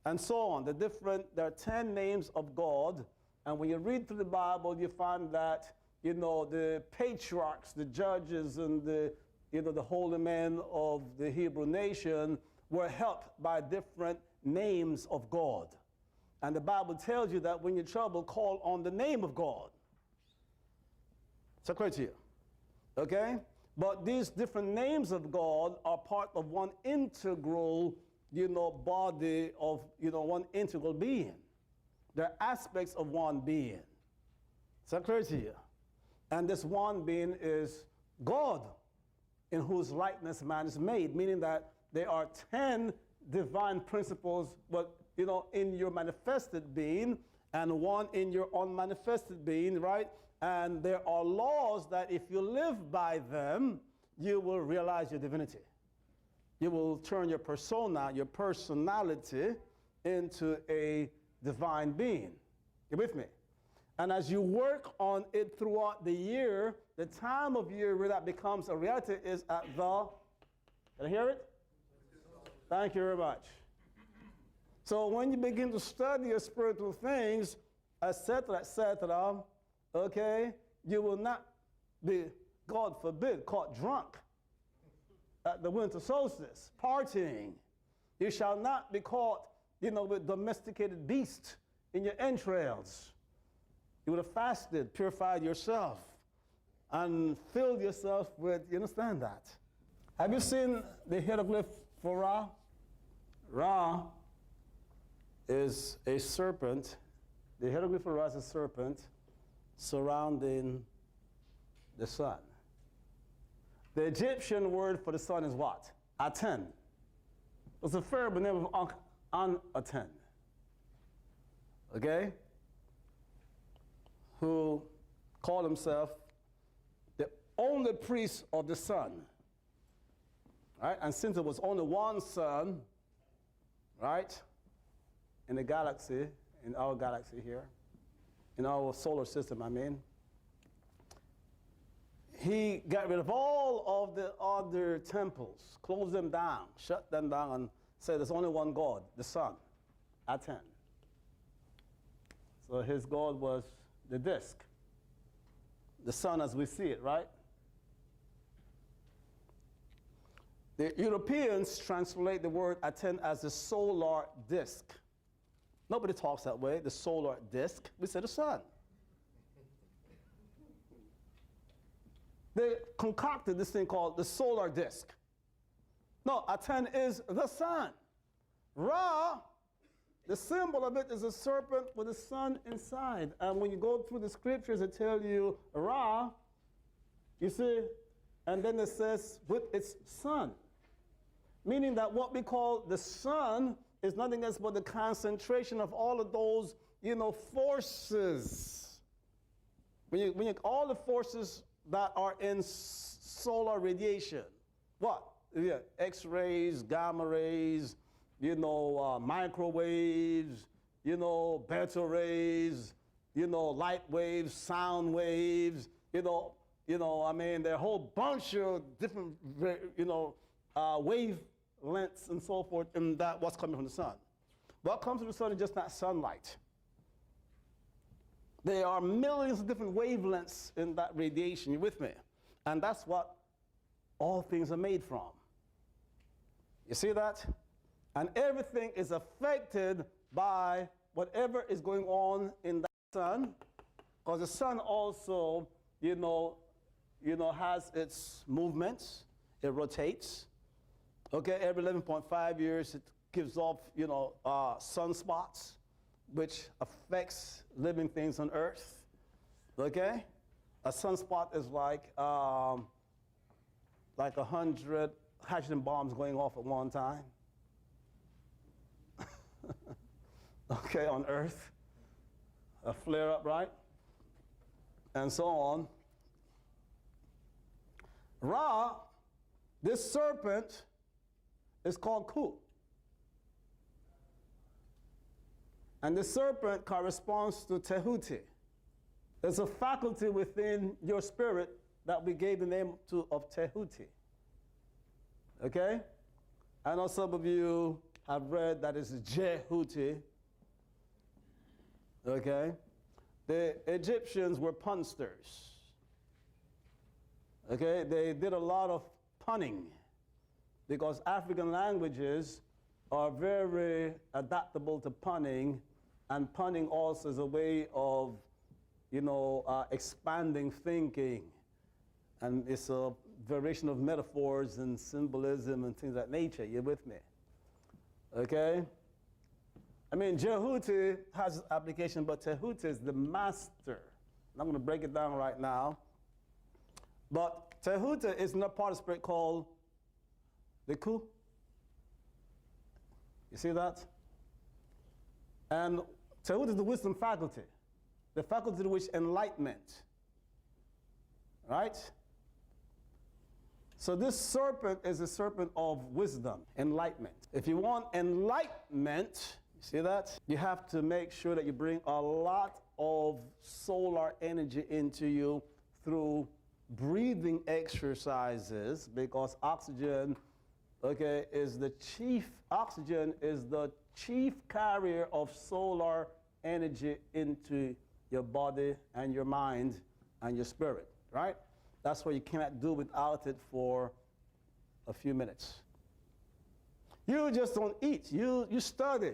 And so on. There are 10 names of God, and when you read through the Bible, you find that, the patriarchs, the judges, and the holy men of the Hebrew nation were helped by different names of God. And the Bible tells you that when you're in trouble, call on the name of God. It's clear to you. Okay? But these different names of God are part of one integral, body of, one integral being. They're aspects of one being. Is that clear to you? And this one being is God, in whose likeness man is made, meaning that there are 10 divine principles, but, in your manifested being, and one in your unmanifested being, right? And there are laws that if you live by them, you will realize your divinity. You will turn your persona, your personality, into a divine being. You with me? And as you work on it throughout the year, the time of year where that becomes a reality is at the, can I hear it? Thank you very much. So when you begin to study your spiritual things, etc., okay, you will not be, God forbid, caught drunk at the winter solstice, partying. You shall not be caught, with domesticated beasts in your entrails. You would have fasted, purified yourself, and filled yourself with, you understand that? Have you seen the hieroglyph for Ra? Ra is a serpent. The hieroglyph for Ra is a serpent surrounding the sun. The Egyptian word for the sun is what? Aten. It's a verb by the name of An-Aten. Okay? Who called himself the only priest of the sun. Right? And since there was only one sun, right, in the galaxy, in our galaxy here, in our solar system, he got rid of all of the other temples, closed them down, shut them down, and said there's only one God, the sun, Aten. So his god was the disk, the sun as we see it, right? The Europeans translate the word Aten as the solar disk. Nobody talks that way, the solar disk. We say the sun. They concocted this thing called the solar disk. No, Aten is the sun. Ra, the symbol of it is a serpent with a sun inside. And when you go through the scriptures, it tells you Ra, you see, and then it says with its sun. Meaning that what we call the sun is nothing else but the concentration of all of those, forces. All the forces that are in solar radiation. What? Yeah, X-rays, gamma rays, microwaves, beta rays, light waves, sound waves, there are a whole bunch of different, wavelengths and so forth, and that what's coming from the sun. What comes from the sun is just not sunlight. There are millions of different wavelengths in that radiation. You with me? And that's what all things are made from. You see that? And everything is affected by whatever is going on in that sun, because the sun also, has its movements. It rotates. Okay, every 11.5 years it gives off, sunspots, which affects living things on Earth. Okay, a sunspot is like 100 hydrogen bombs going off at one time. Okay, on Earth, a flare up, right? And so on. Ra, this serpent, is called Ku. And the serpent corresponds to Tehuti. There's a faculty within your spirit that we gave the name of Tehuti. Okay? I know some of you have read that it's Jehuti. Okay? The Egyptians were punsters. Okay? They did a lot of punning because African languages are very adaptable to punning, and punning also is a way of, expanding thinking. And it's a variation of metaphors and symbolism and things of that nature. You're with me? Okay? I mean, Jehuti has application, but Tehuti is the master. And I'm going to break it down right now. But Tehuti is not part of the spirit called the Ku. You see that? And Tehuti is the wisdom faculty, the faculty to which enlightenment. Right? So this serpent is a serpent of wisdom, enlightenment. If you want enlightenment, you see that? You have to make sure that you bring a lot of solar energy into you through breathing exercises, because oxygen is the chief carrier of solar energy into your body and your mind and your spirit, right? That's why you cannot do without it for a few minutes. You just don't eat. You study.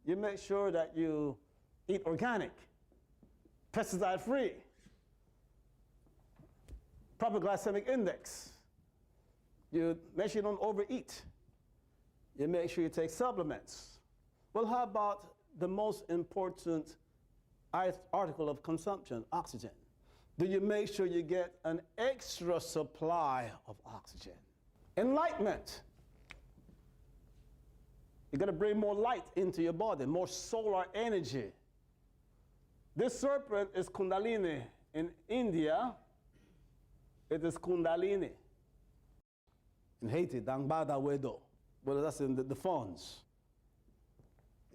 You make sure that you eat organic, pesticide-free, proper glycemic index. You make sure you don't overeat. You make sure you take supplements. Well, how about the most important article of consumption, oxygen? Do you make sure you get an extra supply of oxygen? Enlightenment. You're going to bring more light into your body, more solar energy. This serpent is Kundalini. In India, it is Kundalini. In Haiti, Dangbada Wedo. Well, that's in the phones.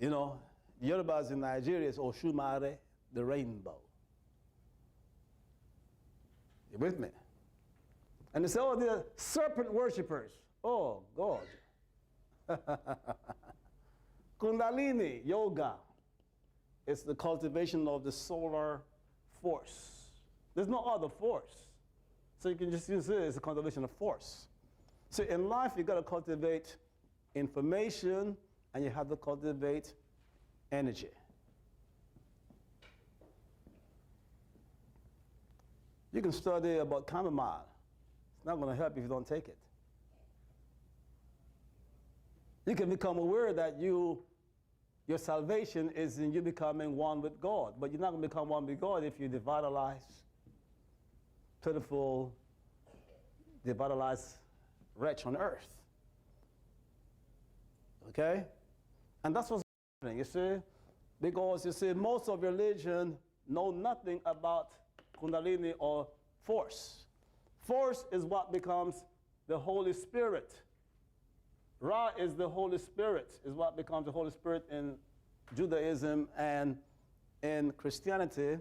Yorubas in Nigeria is Oshumare, the rainbow. You with me? And they say, oh, they're serpent worshippers. Oh, God. Kundalini, yoga. it's the cultivation of the solar force. There's no other force. So you can just use it as a cultivation of force. So in life, you got to cultivate information, and you have to cultivate energy. You can study about chamomile. It's not going to help if you don't take it. You can become aware that your salvation is in you becoming one with God, but you're not going to become one with God if you devitalize, pitiful, devitalized wretch on earth. Okay? And that's what's happening, you see? Because, you see, most of religion know nothing about Kundalini or force. Force is what becomes the Holy Spirit. Ra is the Holy Spirit, is what becomes the Holy Spirit in Judaism and in Christianity.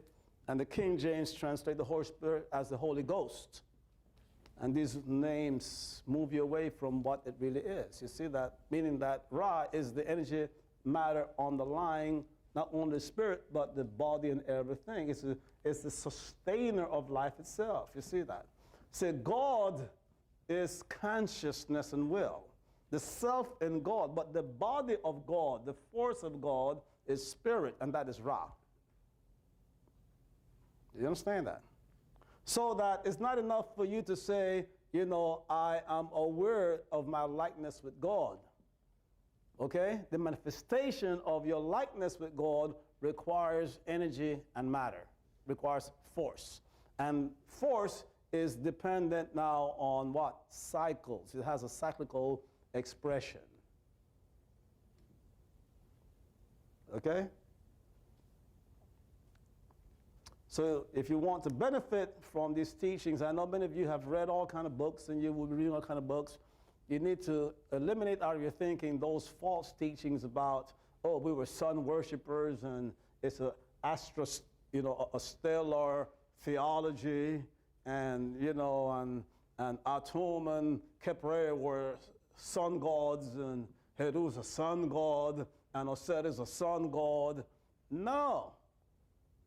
And the King James translate the Holy Spirit as the Holy Ghost. And these names move you away from what it really is. You see that? Meaning that Ra is the energy matter underlying not only the spirit, but the body and everything. It's the sustainer of life itself. You see that? See, God is consciousness and will. The self in God, but the body of God, the force of God, is spirit, and that is Ra. You understand that? So that it's not enough for you to say, you know, I am aware of my likeness with God. Okay? The manifestation of your likeness with God requires energy and matter, requires force. And force is dependent now on what? Cycles. It has a cyclical expression. Okay? So if you want to benefit from these teachings, I know many of you have read all kind of books and you will be reading all kind of books. You need to eliminate out of your thinking those false teachings about, oh, we were sun worshipers and it's a a stellar theology, and you know, and Atum and Kepre were sun gods, and Heru's a sun god, and Osset is a sun god. No.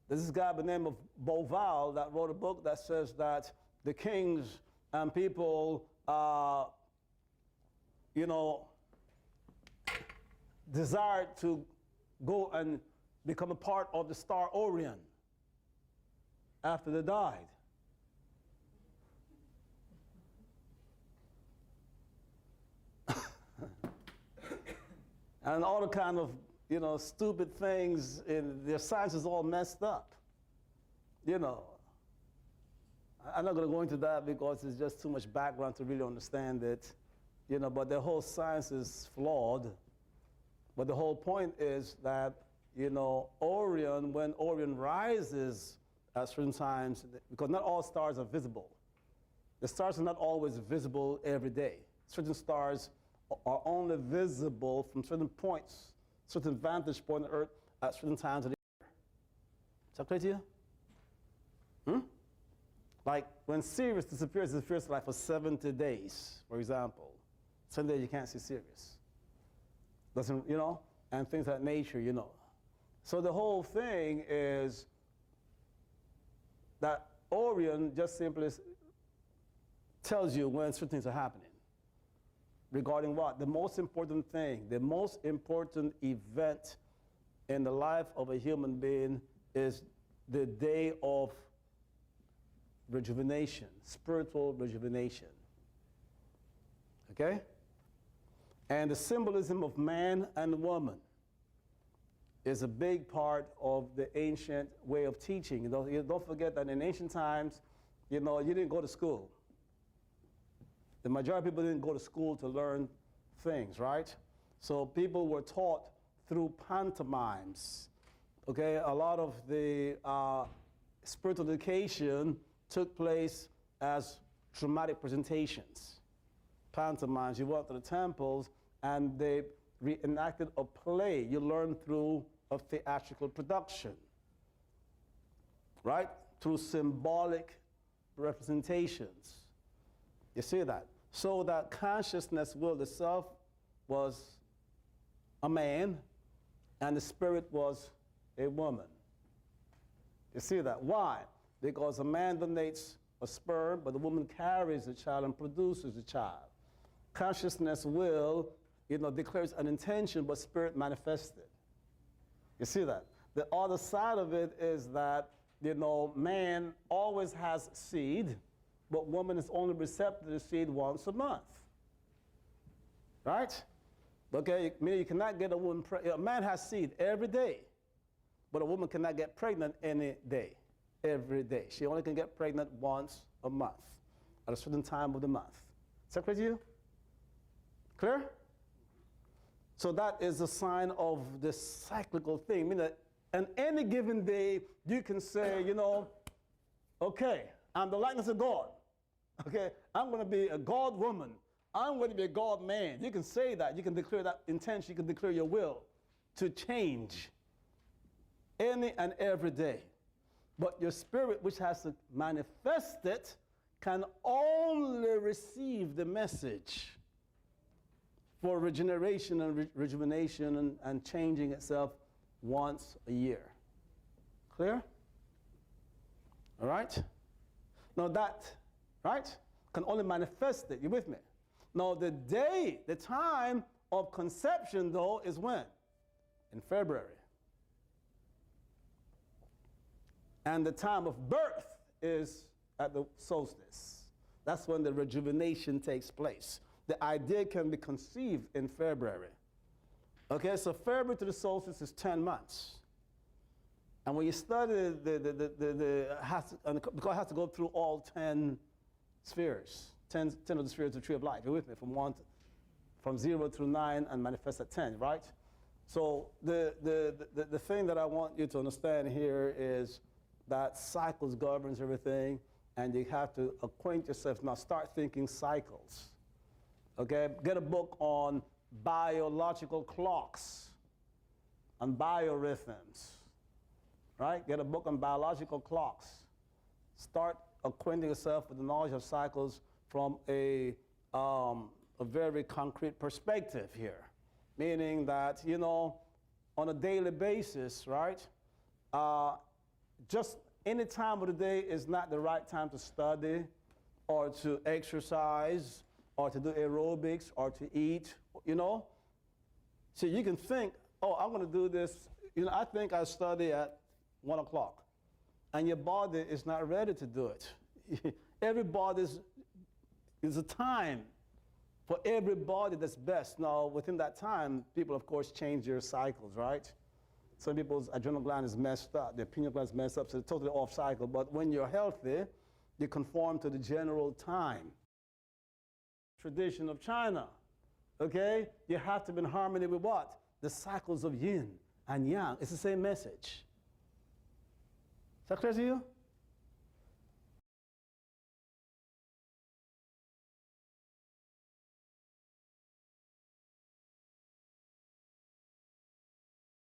There's this guy by the name of Boval that wrote a book that says that the kings and people, desired to go and become a part of the star Orion after they died. And all the kind of, stupid things, their science is all messed up. I'm not going to go into that because it's just too much background to really understand it. But their whole science is flawed. But the whole point is that, Orion, when Orion rises at certain times, because not all stars are visible. The stars are not always visible every day. Certain stars are only visible from certain points, certain vantage point on Earth at certain times of the year. Is that clear to you? Like when Sirius disappears, it disappears like for 70 days, for example. 7 days you can't see Sirius. Doesn't, and things of that nature, So the whole thing is that Orion just simply tells you when certain things are happening. Regarding what? The most important thing, the most important event in the life of a human being is the day of rejuvenation, spiritual rejuvenation. Okay? And the symbolism of man and woman is a big part of the ancient way of teaching. You don't forget that in ancient times, you didn't go to school. The majority of people didn't go to school to learn things, right? So people were taught through pantomimes. Okay, a lot of the spiritual education took place as dramatic presentations. Pantomimes, you went to the temples and they reenacted a play. You learn through a theatrical production, right? Through symbolic representations. You see that? So that consciousness will itself was a man, and the spirit was a woman. You see that? Why? Because a man donates a sperm, but the woman carries the child and produces the child. Consciousness will, declares an intention, but spirit manifested. You see that? The other side of it is that, man always has seed, but woman is only receptive to seed once a month. Right? Okay, meaning you cannot get a woman pregnant. A man has seed every day, but a woman cannot get pregnant any day, every day. She only can get pregnant once a month, at a certain time of the month. Is that clear to you? Clear? So that is a sign of this cyclical thing. Meaning that on any given day, you can say, okay, I'm the likeness of God. Okay, I'm going to be a God woman. I'm going to be a God man. You can say that. You can declare that intention. You can declare your will to change any and every day. But your spirit, which has to manifest it, can only receive the message for regeneration and rejuvenation and changing itself once a year. Clear? All right? Now that, right, can only manifest it. You with me? Now the day, the time of conception, though, is when? In February. And the time of birth is at the solstice. That's when the rejuvenation takes place. The idea can be conceived in February. Okay, so February to the solstice is 10 months. And when you study because it has to go through all 10 spheres, 10 of the spheres of the tree of life. You're with me? From 0 through 9 and manifest at 10, right? So the thing that I want you to understand here is that cycles governs everything, and you have to acquaint yourself. Now start thinking cycles. Okay, get a book on biological clocks and biorhythms, right? Get a book on biological clocks. Start acquainting yourself with the knowledge of cycles from a very concrete perspective here, meaning that, on a daily basis, right? Just any time of the day is not the right time to study or to exercise or to do aerobics or to eat, So you can think, oh, I'm going to do this. I think I study at 1 o'clock. And your body is not ready to do it. Everybody is a time for everybody that's best. Now, within that time, people, of course, change their cycles, right? Some people's adrenal gland is messed up, their pineal gland is messed up, so it's totally off cycle. But when you're healthy, you conform to the general time. Tradition of China, okay? You have to be in harmony with what? The cycles of yin and yang. It's the same message. Is that clear to you?